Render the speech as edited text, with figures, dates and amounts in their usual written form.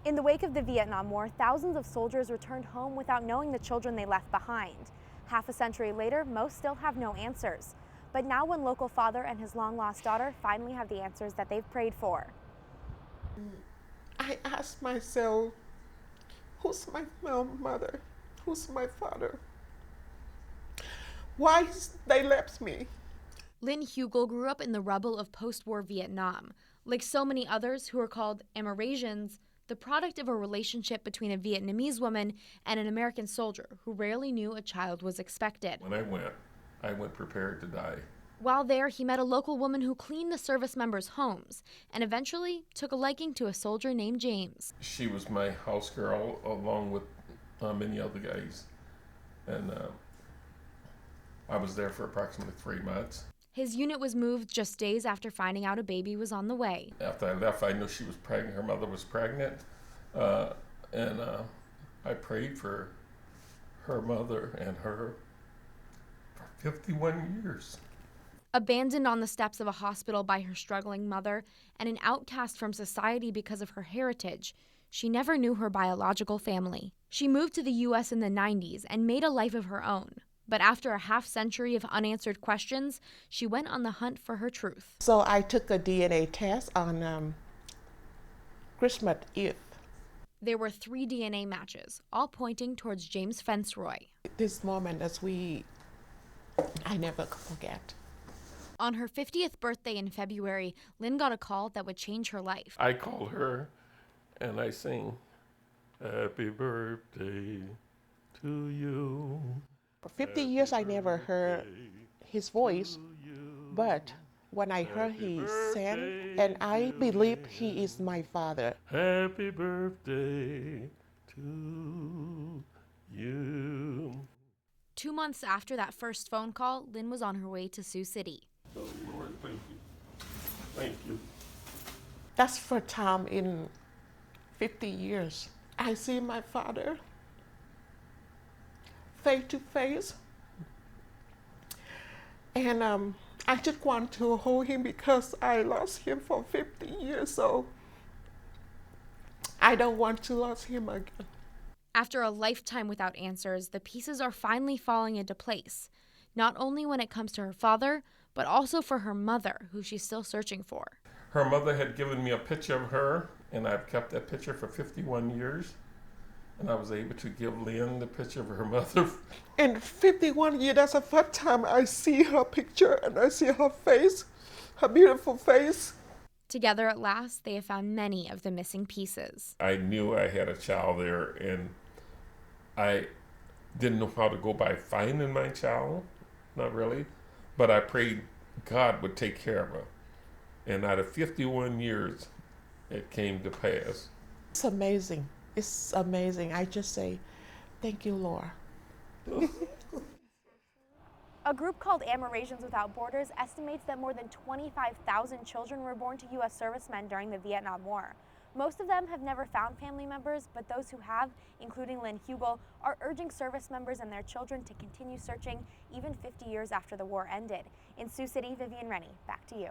In the wake of the Vietnam War, thousands of soldiers returned home without knowing the children they left behind. Half a century later, most still have no answers. But now one local father and his long-lost daughter finally have the answers that they've prayed for. I asked myself, who's my mother? Who's my father? Why they left me? Lynn Hugill grew up in the rubble of post-war Vietnam. Like so many others who are called Amerasians, the product of a relationship between a Vietnamese woman and an American soldier who rarely knew a child was expected. When I went prepared to die. While there, he met a local woman who cleaned the service members' homes and eventually took a liking to a soldier named James. She was my house girl along with many other guys. And I was there for approximately 3 months. His unit was moved just days after finding out a baby was on the way. After I left, I knew she was pregnant. Her mother was pregnant. And I prayed for her mother and her for 51 years. Abandoned on the steps of a hospital by her struggling mother and an outcast from society because of her heritage, she never knew her biological family. She moved to the U.S. in the 90s and made a life of her own. But after a half-century of unanswered questions, she went on the hunt for her truth. So I took a DNA test on Christmas Eve. There were 3 DNA matches, all pointing towards James Fenceroy. This moment I never forget. On her 50th birthday in February, Lynn got a call that would change her life. I called her and I sing, "Happy birthday to you." For 50 years I never heard his voice, but when I heard he sang, and I believe he is my father. Happy birthday to you. 2 months after that first phone call, Lynn was on her way to Sioux City. Oh Lord, thank you. Thank you. That's the first time in 50 years I see my father face to face. And I just want to hold him because I lost him for 50 years, so I don't want to lose him again. After a lifetime without answers, the pieces are finally falling into place, not only when it comes to her father, but also for her mother, who she's still searching for. Her mother had given me a picture of her, and I've kept that picture for 51 years. And I was able to give Lynn the picture of her mother. In 51 years, that's the first time I see her picture and I see her face, her beautiful face. Together at last, they have found many of the missing pieces. I knew I had a child there, and I didn't know how to go by finding my child, not really, but I prayed God would take care of her. And out of 51 years, it came to pass. It's amazing. It's amazing. I just say, thank you, Lord. A group called Amerasians Without Borders estimates that more than 25,000 children were born to U.S. servicemen during the Vietnam War. Most of them have never found family members, but those who have, including Lynn Hugill, are urging service members and their children to continue searching even 50 years after the war ended. In Sioux City, Vivian Rennie, back to you.